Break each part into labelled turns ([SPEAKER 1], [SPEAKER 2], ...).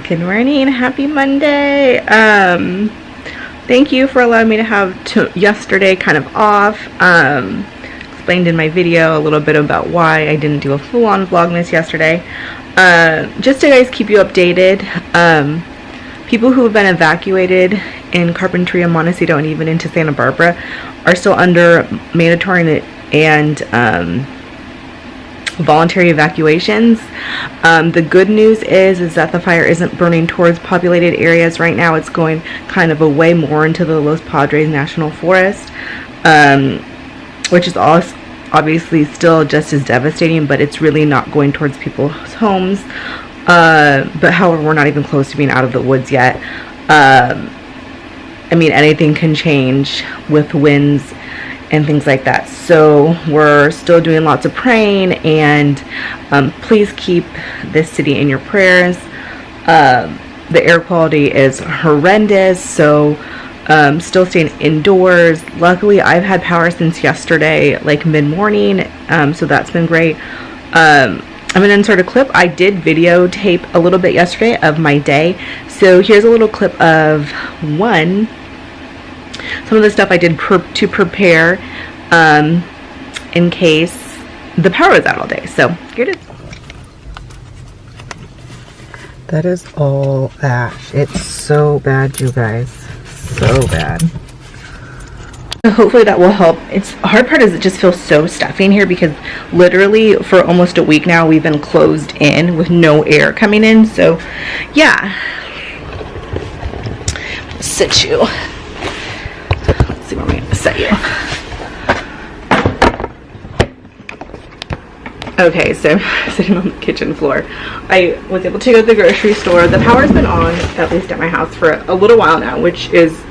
[SPEAKER 1] Good morning, happy Monday. Thank you for allowing me to have yesterday kind of off. Explained in my video a little bit about why I didn't do a full-on Vlogmas yesterday. Just to guys keep you updated, people who have been evacuated in Carpinteria, Montecito, and even into Santa Barbara are still under mandatory and voluntary evacuations. The good news is that the fire isn't burning towards populated areas right now. It's going kind of away more into the Los Padres National Forest, which is also obviously still just as devastating, but it's really not going towards people's homes. But however, we're not even close to being out of the woods yet. I mean, anything can change with winds and things like that. So we're still doing lots of praying, and please keep this city in your prayers. The air quality is horrendous, so still staying indoors. Luckily, I've had power since yesterday, like mid-morning, so that's been great. I'm gonna insert a clip. I did videotape a little bit yesterday of my day, so here's a little clip of some of the stuff I did to prepare in case the power is out all day. So here it is. That is all ash. It's so bad, you guys. So bad. So hopefully that will help. It's the hard part is it just feels so stuffy in here because literally for almost a week now we've been closed in with no air coming in. So yeah. Sit you. See where I'm going to set you. Okay, so I'm sitting on the kitchen floor. I was able to go to the grocery store. The power's been on, at least at my house, for a little while now, which is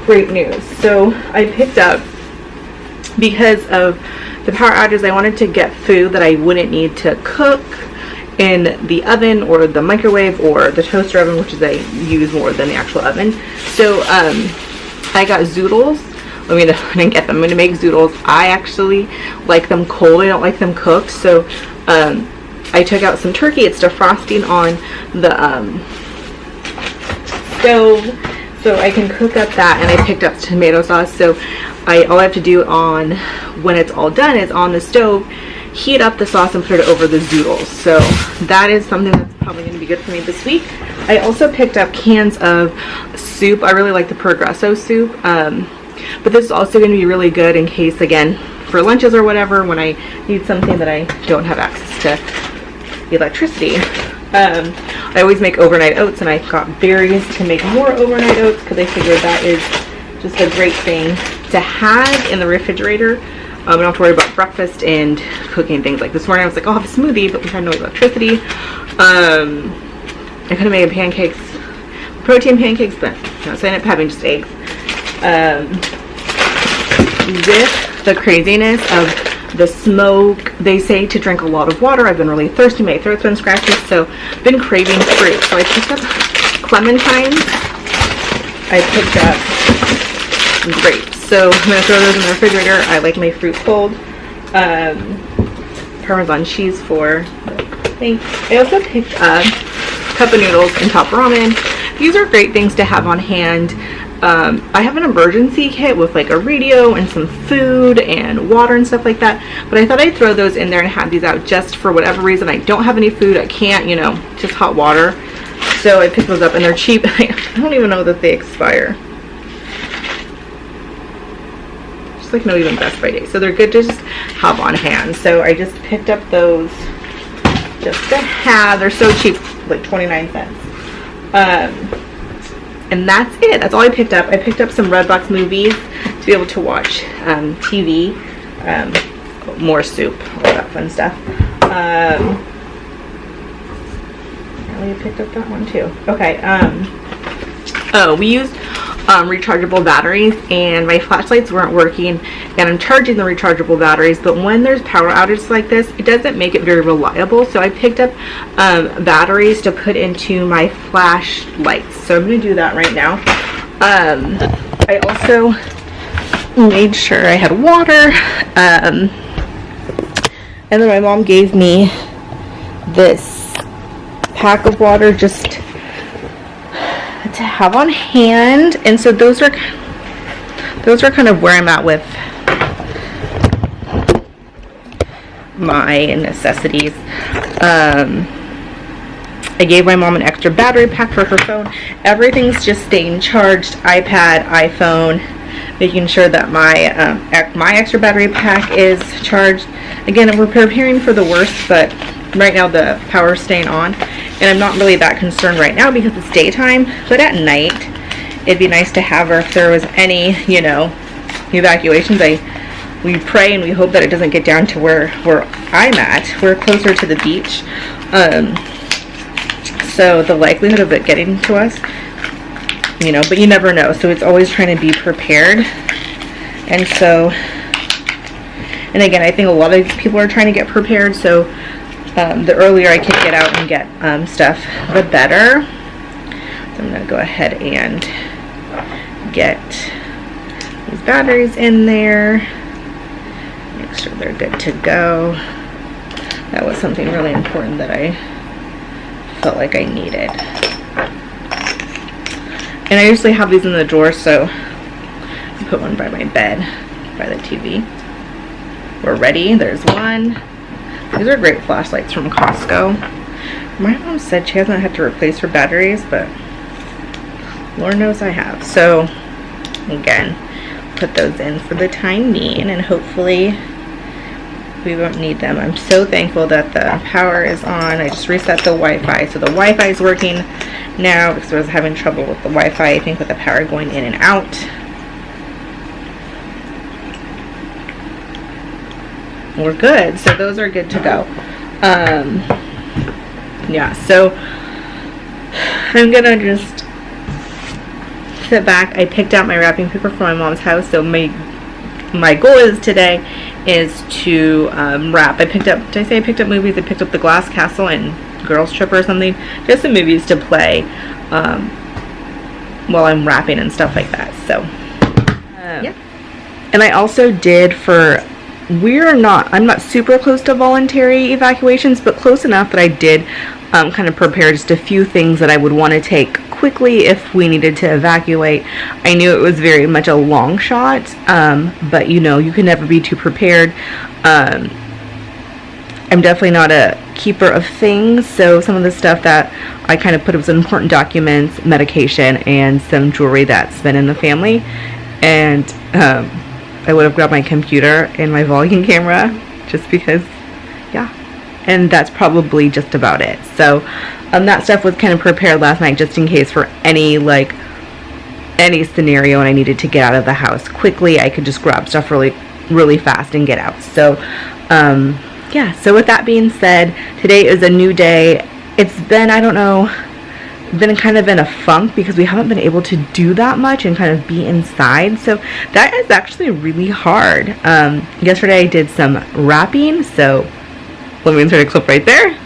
[SPEAKER 1] great news. So I picked up, because of the power outages, I wanted to get food that I wouldn't need to cook in the oven or the microwave or the toaster oven, which is I use more than the actual oven. So I got Zoodles. I didn't get them. I'm going to make Zoodles. I actually like them cold. I don't like them cooked. So I took out some turkey. It's defrosting on the stove, so I can cook up that. And I picked up tomato sauce. So all I have to do when it's all done is on the stove, heat up the sauce and put it over the Zoodles. So that is something that's probably going to be good for me this week. I also picked up cans of soup. I really like the Progresso soup, but this is also going to be really good in case, again, for lunches or whatever, when I need something that I don't have access to electricity. I always make overnight oats, and I got berries to make more overnight oats because I figured that is just a great thing to have in the refrigerator. I don't have to worry about breakfast and cooking things. Like this morning I was like, I'll have a smoothie, but we had no electricity. I could have made pancakes, protein pancakes, but no, so I ended up having just eggs. With the craziness of the smoke, they say to drink a lot of water. I've been really thirsty, my throat's been scratchy, so I've been craving fruit. So I picked up clementines, I picked up grapes. So I'm going to throw those in the refrigerator. I like my fruit cold. Parmesan cheese for things. I also picked up a cup of noodles and top ramen. These are great things to have on hand. I have an emergency kit with like a radio and some food and water and stuff like that, but I thought I'd throw those in there and have these out just for whatever reason I don't have any food, I can't, just hot water. So I picked those up, and they're cheap. I don't even know that they expire. Just like no even Best By Day. So they're good to just have on hand. So I just picked up those just to have. They're so cheap, like 29 cents. And that's it. That's all I picked up. I picked up some Redbox movies to be able to watch TV, more soup, all that fun stuff. I picked up that one too. Okay. We used rechargeable batteries, and my flashlights weren't working, and I'm charging the rechargeable batteries, but when there's power outages like this, it doesn't make it very reliable. So I picked up batteries to put into my flashlights, so I'm going to do that right now. I also made sure I had water, and then my mom gave me this pack of water just to have on hand. And so those are kind of where I'm at with my necessities. I gave my mom an extra battery pack for her phone. Everything's just staying charged. iPad, iPhone, making sure that my extra battery pack is charged. Again, we're preparing for the worst, but right now the power's staying on, and I'm not really that concerned right now because it's daytime. But at night, it'd be nice to have her if there was any, you know, evacuations. We pray and we hope that it doesn't get down to where I'm at. We're closer to the beach. So the likelihood of it getting to us, you know, but you never know. So it's always trying to be prepared. And so, and again, I think a lot of people are trying to get prepared. So the earlier I can get out and get stuff, the better. So I'm going to go ahead and get these batteries in there. Make sure they're good to go. That was something really important that I felt like I needed. And I usually have these in the drawer, so I put one by my bed, by the TV. We're ready. There's one. These are great flashlights from Costco. My mom said she hasn't had to replace her batteries, but Lord knows I have. So again, put those in for the time being, and hopefully we won't need them. I'm so thankful that the power is on. I just reset the Wi-Fi, so the Wi-Fi is working now because I was having trouble with the Wi-Fi, I think, with the power going in and out. We're good, so those are good to go. Yeah, so I'm gonna just sit back. I picked out my wrapping paper for my mom's house, so my goal is today is to wrap. I picked up, did I say I picked up movies? I picked up The Glass Castle and Girls Trip or something. Just some movies to play while I'm wrapping and stuff like that. So, yeah. And I also did I'm not super close to voluntary evacuations, but close enough that I did kind of prepare just a few things that I would want to take quickly if we needed to evacuate. I knew it was very much a long shot, but you know, you can never be too prepared. I'm definitely not a keeper of things, so some of the stuff that I kind of put was important documents, medication, and some jewelry that's been in the family. And I would have grabbed my computer and my vlogging camera just because, yeah. And that's probably just about it. So that stuff was kind of prepared last night just in case for any scenario and I needed to get out of the house quickly. I could just grab stuff really fast and get out. So yeah, so with that being said, today is a new day. It's been, I don't know, been kind of in a funk because we haven't been able to do that much and kind of be inside, so that is actually really hard. Yesterday I did some wrapping, so let me insert a clip right there.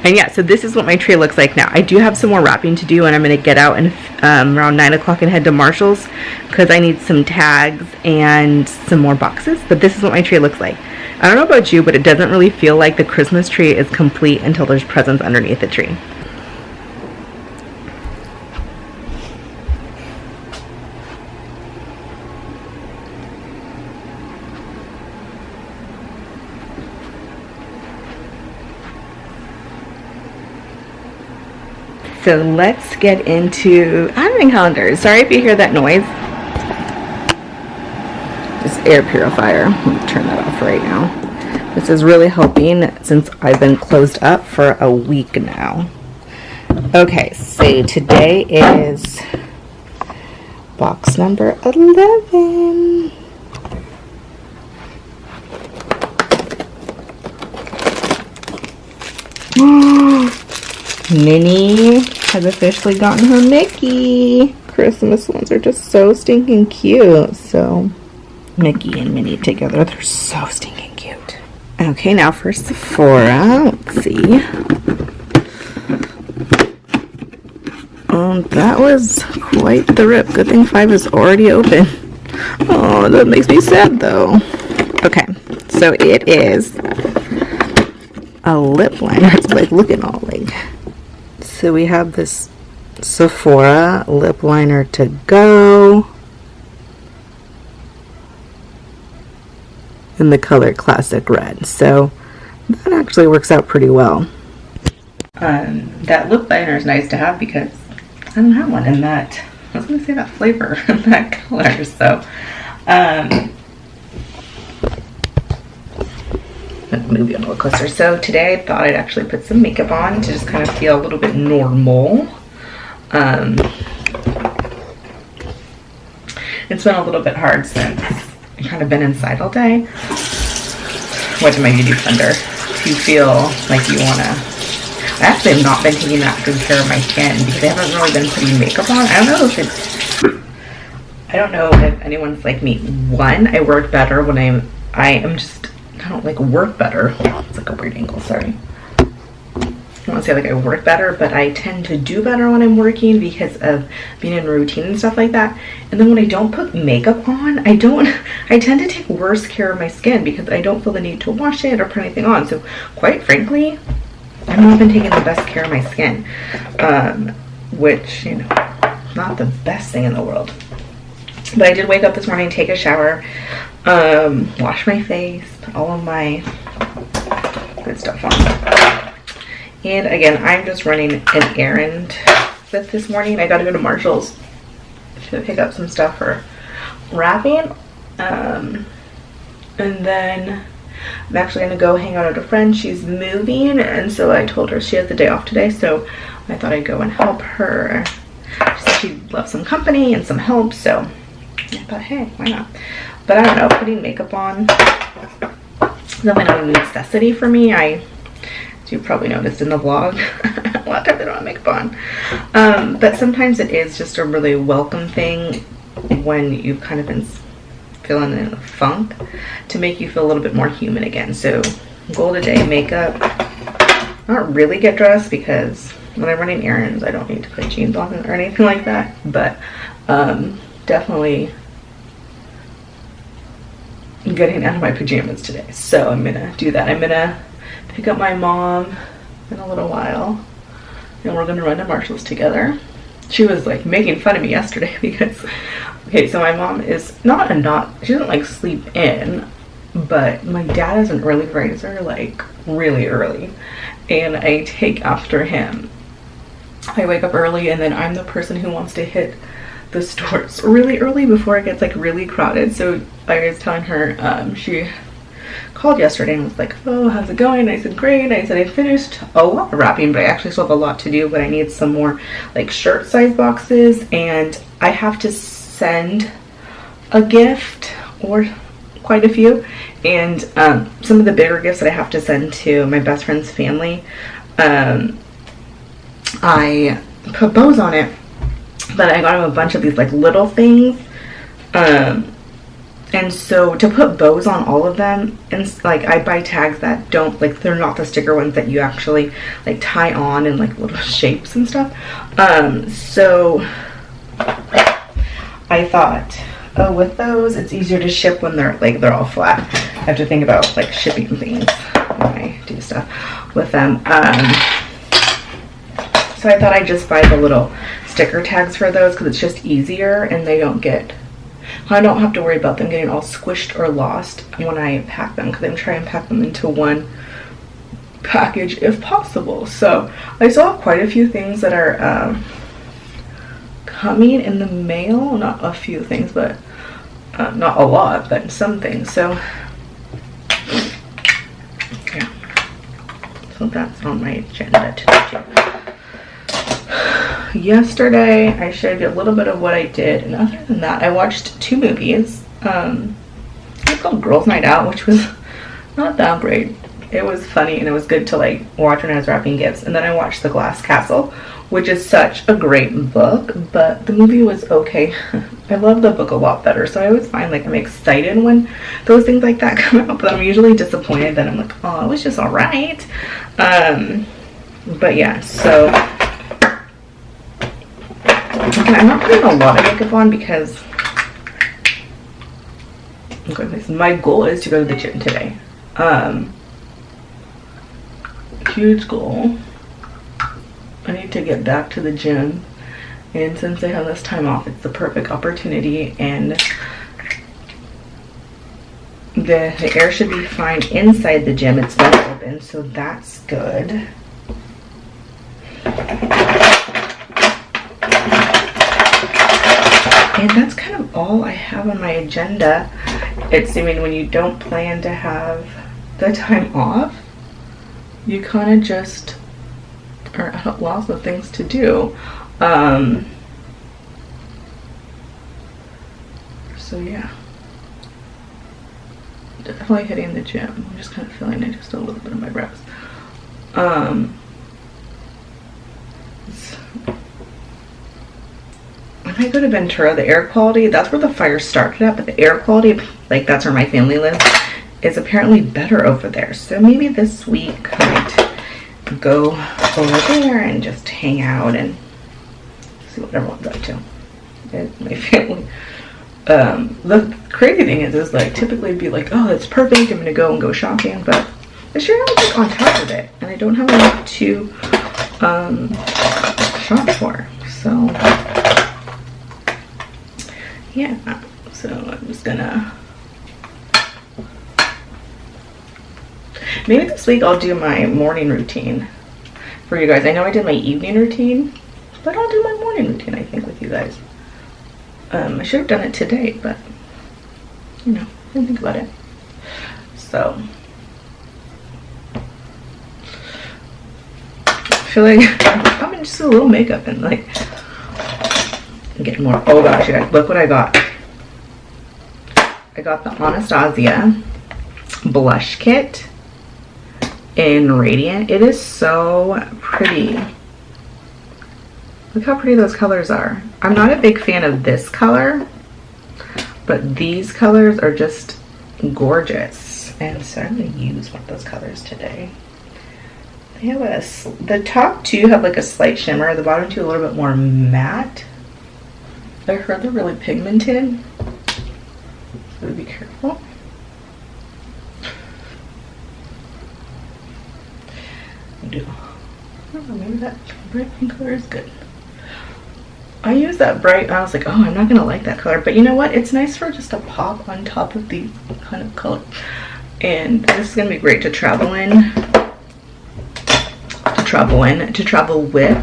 [SPEAKER 1] And yeah, so this is what my tray looks like now. I do have some more wrapping to do, and I'm going to get out and around 9 o'clock and head to Marshall's because I need some tags and some more boxes. But this is what my tray looks like. I don't know about you, but it doesn't really feel like the Christmas tree is complete until there's presents underneath the tree. So let's get into advent calendars. Sorry if you hear that noise. This air purifier. Let me turn that off right now. This is really helping since I've been closed up for a week now. Okay, so today is box number 11. Minnie has officially gotten her Mickey. Christmas ones are just so stinking cute. So Mickey and Minnie together, they're so stinking cute. Okay, now for Sephora. Let's see. That was quite the rip. Good thing 5 is already open. Oh, that makes me sad though. Okay, so it is a lip liner. It's like looking all like. So we have this Sephora lip liner to go in the color Classic Red. So that actually works out pretty well. That lip liner is nice to have because I don't have one in that, I was going to say that flavor in that color. So move you a little closer. So today I thought I'd actually put some makeup on to just kind of feel a little bit normal. It's been a little bit hard since I've kind of been inside all day. What do my beauty blender? Do you feel like you want to... I actually have not been taking that good care of my skin because I haven't really been putting makeup on. I don't know if anyone's like me. One, I work better when I don't like work better. It's like a weird angle, sorry. I don't want to say like I work better, but I tend to do better when I'm working because of being in routine and stuff like that. And then when I don't put makeup on, I tend to take worse care of my skin because I don't feel the need to wash it or put anything on. So quite frankly, I've not been taking the best care of my skin, which, you know, not the best thing in the world. But I did wake up this morning, take a shower, wash my face, put all of my good stuff on. And again, I'm just running an errand with this morning. I gotta go to Marshall's to pick up some stuff for wrapping. And then I'm actually gonna go hang out at a friend. She's moving, and so I told her she has the day off today, so I thought I'd go and help her. She said she'd love some company and some help, so I thought, hey, why not? But I don't know, putting makeup on is definitely not a necessity for me. As you probably noticed in the vlog, a lot of times I don't have makeup on. But sometimes it is just a really welcome thing when you've kind of been feeling in a funk to make you feel a little bit more human again. So goal today, makeup. Not really get dressed because when I'm running errands I don't need to put jeans on or anything like that, but definitely getting out of my pajamas today. So I'm gonna do that. I'm gonna pick up my mom in a little while and we're gonna run to Marshall's together. She was like making fun of me yesterday because, okay, so my mom is she doesn't like sleep in, but my dad is an early riser, like really early, and I take after him. I wake up early and then I'm the person who wants to hit the stores really early before it gets like really crowded. So I was telling her, she called yesterday and was like, oh, how's it going? I said, great. I said, I finished a lot of wrapping, but I actually still have a lot to do, but I need some more like shirt size boxes, and I have to send a gift or quite a few, and some of the bigger gifts that I have to send to my best friend's family, I put bows on it, but I got him a bunch of these like little things, and so to put bows on all of them, and like I buy tags that don't, like, they're not the sticker ones that you actually like tie on in like little shapes and stuff. So I thought, oh, with those it's easier to ship when they're all flat. I have to think about like shipping things when I do stuff with them. So I thought I'd just buy the little sticker tags for those because it's just easier and they don't get, I don't have to worry about them getting all squished or lost when I pack them, because I'm trying to pack them into one package if possible. So I saw quite a few things that are coming in the mail. Not a few things, but not a lot, but some things. So So that's on my agenda today too. Yesterday I showed you a little bit of what I did, and other than that I watched 2 movies. It's called Girls Night Out, which was not that great. It was funny and it was good to like watch when I was wrapping gifts. And then I watched The Glass Castle, which is such a great book, but the movie was okay. I love the book a lot better, so I always find like I'm excited when those things like that come out, but I'm usually disappointed that I'm like, oh, it was just all right. But yeah, so okay, I'm not putting a lot of makeup on because my goal is to go to the gym today. Huge goal. I need to get back to the gym, and since I have this time off, it's the perfect opportunity, and the air should be fine inside the gym. It's been open, so that's good. And that's kind of all I have on my agenda. It's, I mean, when you don't plan to have the time off, you kind of just are at lots of things to do. So yeah, definitely hitting the gym. I'm just kind of feeling it just a little bit in my breasts. I might go to Ventura. The air quality, that's where the fire started at, but the air quality, like that's where my family lives, is apparently better over there. So maybe this week I might go over there and just hang out and see what everyone's up to. And my family. The crazy thing is like typically it'd be like, oh, that's perfect, I'm gonna go shopping, but this year I was like on top of it and I don't have enough to shop for. So yeah, so I'm just gonna, maybe this week I'll do my morning routine for you guys. I know I did my evening routine, but I'll do my morning routine, I think, with you guys. I should have done it today, but you know, I didn't think about it. So I feel like I'm probably just a little makeup and like get more. Oh gosh, you guys, look what I got. I got the Anastasia blush kit in Radiant. It is so pretty. Look how pretty those colors are. I'm not a big fan of this color, but these colors are just gorgeous. And so I'm gonna use one of those colors today. They have the top two have like a slight shimmer, the bottom two a little bit more matte. I heard they're really pigmented, so be careful. I don't know, maybe that bright pink color is good. I use that bright, I was like, oh, I'm not gonna like that color, but you know what? It's nice for just a pop on top of these kind of color. And this is gonna be great to travel in, to travel with.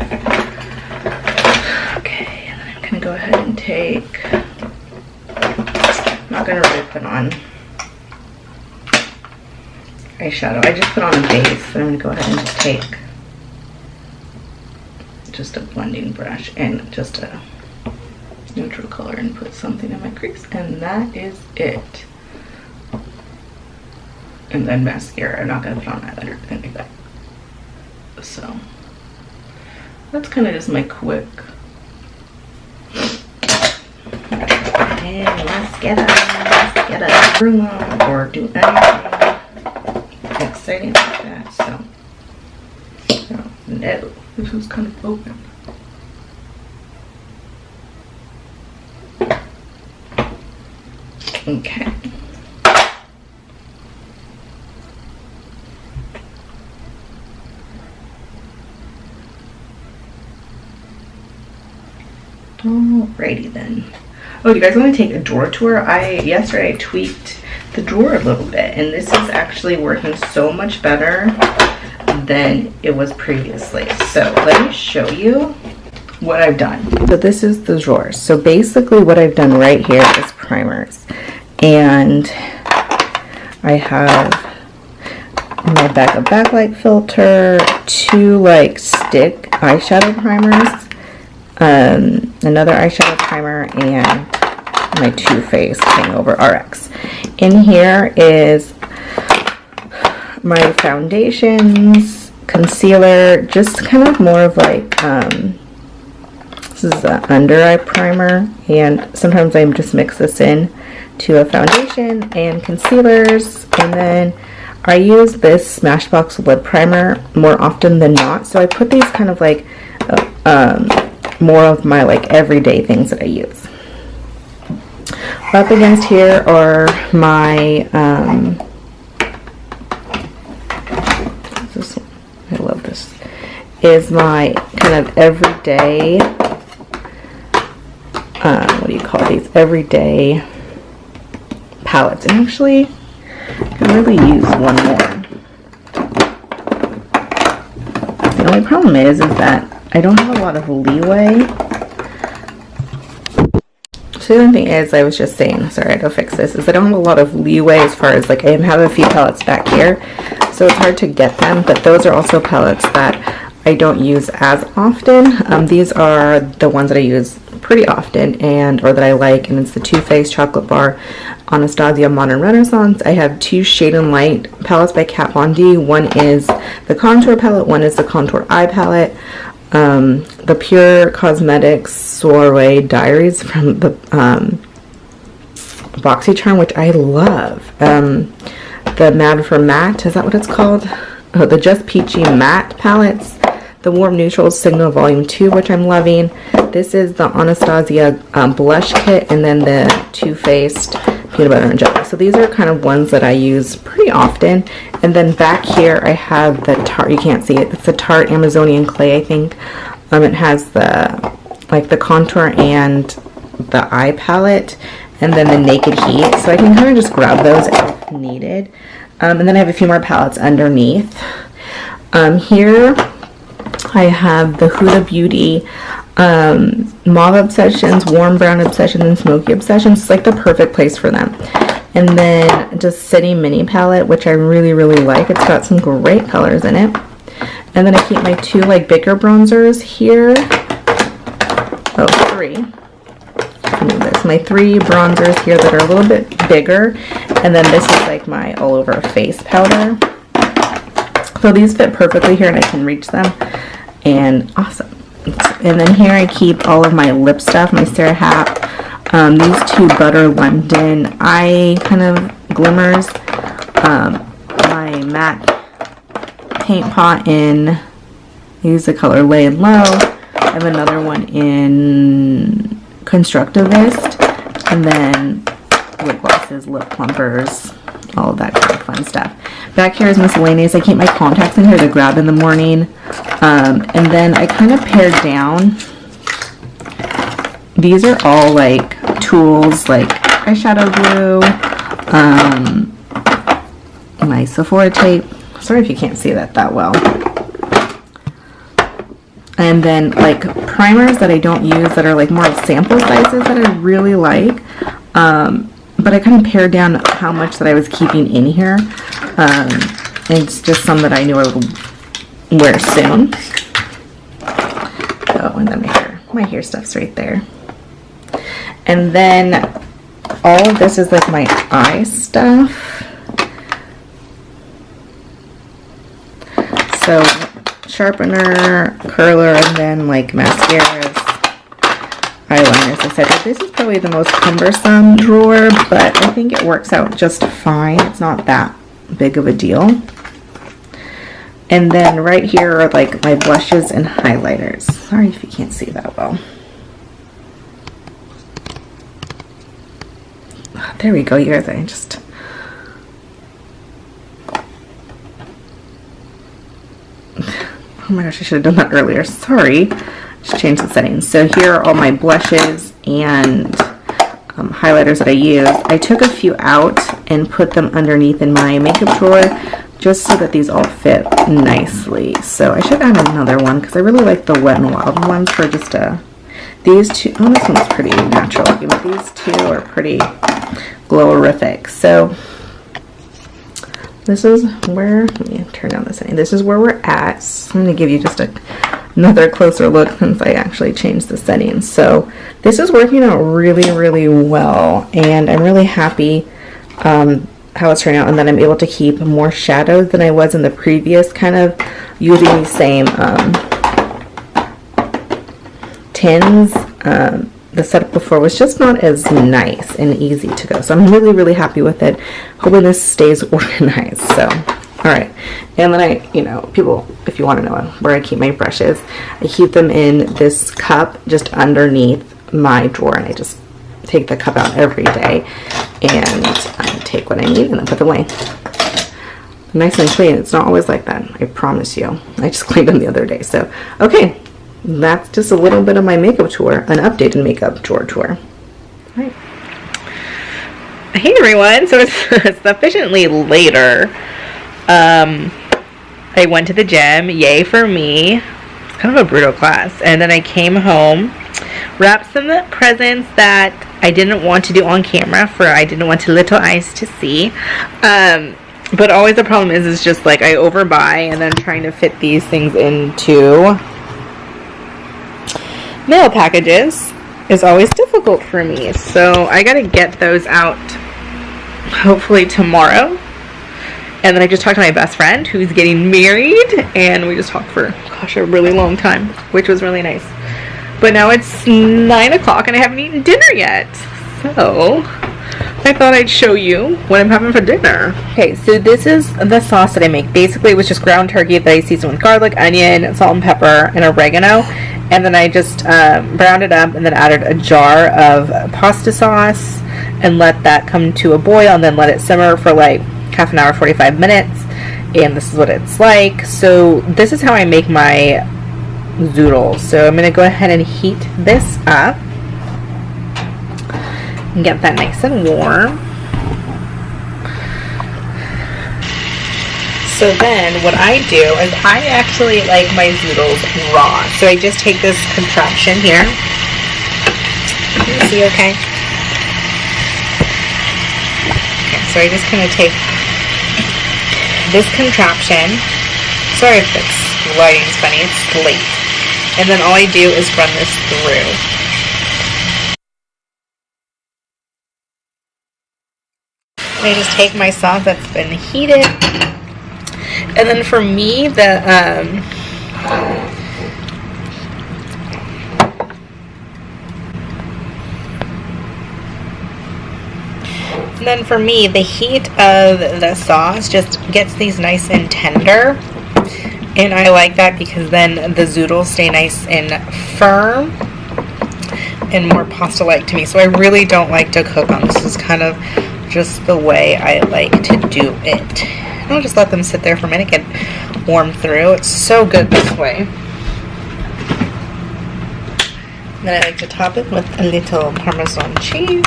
[SPEAKER 1] Okay, and then I'm gonna go ahead and take, I'm not gonna really put on eyeshadow. I just put on a base, but I'm gonna go ahead and just take just a blending brush and just a neutral color and put something in my crease, and that is it. And then mascara. I'm not gonna put on eyeliner or anything like that. So that's kind of just my quick. And let's get a room or do anything exciting like that. So no. This was kind of open. Okay. Alrighty then. Oh, do you guys want to take a drawer tour? Yesterday I tweaked the drawer a little bit, and this is actually working so much better than it was previously. So let me show you what I've done. So this is the drawer. So basically what I've done right here is primers, and I have my backup backlight filter, 2 like stick eyeshadow primers, another eyeshadow primer, and my Too Faced Hangover RX. In here is my foundations, concealer, just kind of more of like, this is an under eye primer, and sometimes I just mix this in to a foundation and concealers, and then I use this Smashbox lid primer more often than not, so I put these kind of like more of my like everyday things that I use. Up against here are my this one, I love this, is my kind of everyday what do you call these, everyday palettes. And actually I can really use one more. The only problem is that I don't have a lot of leeway. So the only thing is, I was just saying, sorry, I gotta fix this, is I don't have a lot of leeway as far as like, I have a few palettes back here, so it's hard to get them, but those are also palettes that I don't use as often. These are the ones that I use pretty often, or that I like, and it's the Too Faced Chocolate Bar Anastasia Modern Renaissance. I have 2 Shade and Light palettes by Kat Von D. One is the contour palette, one is the contour eye palette. The Pure Cosmetics Soiree Diaries from the BoxyCharm, which I love. The Mad for Matte, is that what it's called? Oh, the Just Peachy Matte palettes. The Warm Neutrals Signal Volume 2, which I'm loving. This is the Anastasia Blush Kit, and then the Too Faced Peanut Butter and Jelly. So these are kind of ones that I use pretty often. And then back here I have the Tarte, you can't see it, it's the Tarte Amazonian Clay, I think. It has the, like the contour and the eye palette, and then the Naked Heat. So I can kind of just grab those if needed. And then I have a few more palettes underneath. Here I have the Huda Beauty Mauve Obsessions, Warm Brown Obsessions, and Smoky Obsessions. It's like the perfect place for them. And then just City Mini Palette, which I really, really like. It's got some great colors in it. And then I keep my 2 like bigger bronzers here. Oh, 3. My 3 bronzers here that are a little bit bigger. And then this is like my all over face powder. So these fit perfectly here and I can reach them. And awesome. And then here I keep all of my lip stuff, my Sarah Happ, these 2 Butter London eye kind of glimmers, my MAC paint pot in, use the color Lay and Low. I have another one in Constructivist, and then lip glosses, lip plumpers, all of that kind of fun stuff. Back here is miscellaneous. I keep my contacts in here to grab in the morning. And then I kind of pared down. These are all like tools, like eyeshadow glue, my Sephora tape. Sorry if you can't see that well. And then like primers that I don't use that are like more sample sizes that I really like. But I kind of pared down how much that I was keeping in here. It's just some that I knew I would wear soon. Oh, and then my hair stuff's right there. And then all of this is like my eye stuff. So sharpener, curler, and then like mascaras, eyeliners, etc. This is probably the most cumbersome drawer, but I think it works out just fine. It's not that big of a deal. And then right here are like my blushes and highlighters. Sorry if you can't see that well. There we go, you guys. I just... Oh my gosh, I should have done that earlier. Sorry. Just changed the settings. So here are all my blushes and highlighters that I use. I took a few out and put them underneath in my makeup drawer just so that these all fit nicely. So I should add another one because I really like the Wet n Wild ones for just these 2. Oh, this one's pretty natural looking, but these 2 are pretty glowerific. So this is where, let me turn down the setting. This is where we're at. So I'm going to give you just another closer look since I actually changed the settings. So this is working out really, really well, and I'm really happy how it's turning out, and then I'm able to keep more shadows than I was in the previous, kind of using these same tins. The setup before was just not as nice and easy to go, so I'm really, really happy with it. Hoping this stays organized. So all right, and then I, you know, people, if you want to know where I keep my brushes, I keep them in this cup just underneath my drawer, and I just take the cup out every day and I take what I need and then put them away. Nice and clean. It's not always like that, I promise you. I just cleaned them the other day. So okay, that's just a little bit of my makeup tour, an updated makeup drawer tour. All right. Hey everyone, so it's sufficiently later. I went to the gym, yay for me. It's kind of a brutal class. And then I came home, wrapped some presents that I didn't want to do on camera, for I didn't want little eyes to see. But always the problem is just like I overbuy, and then trying to fit these things into mail packages is always difficult for me. So I gotta get those out hopefully tomorrow. And then I just talked to my best friend who's getting married, and we just talked for, gosh, a really long time, which was really nice. But now it's 9 o'clock and I haven't eaten dinner yet. So I thought I'd show you what I'm having for dinner. Okay, so this is the sauce that I make. Basically, it was just ground turkey that I seasoned with garlic, onion, salt and pepper, and oregano. And then I just browned it up and then added a jar of pasta sauce and let that come to a boil, and then let it simmer for like half an hour, 45 minutes. And this is what it's like. So this is how I make my zoodles. So I'm going to go ahead and heat this up and get that nice and warm. So then what I do is I actually like my zoodles raw. So I just take this contraption here. Can you see okay? Okay, so I just kind of take this contraption. Sorry if this lighting's funny, it's late. And then all I do is run this through. I just take my sauce that's been heated, and then for me the heat of the sauce just gets these nice and tender, and I like that because then the zoodles stay nice and firm and more pasta-like to me. So I really don't like to cook on this. This is kind of just the way I like to do it. I'll just let them sit there for a minute, get warm through. It's so good this way. And then I like to top it with a little Parmesan cheese.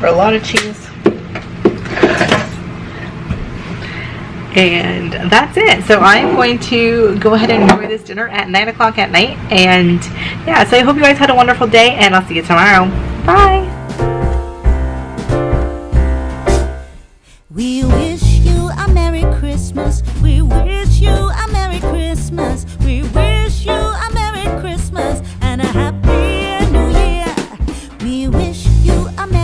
[SPEAKER 1] Or a lot of cheese. And that's it. So I'm going to go ahead and enjoy this dinner at 9 o'clock at night. And yeah, so I hope you guys had a wonderful day, and I'll see you tomorrow. Bye.
[SPEAKER 2] We wish you a Merry Christmas. We wish you a Merry Christmas. We wish you a Merry Christmas and a Happy New Year. We wish you a Merry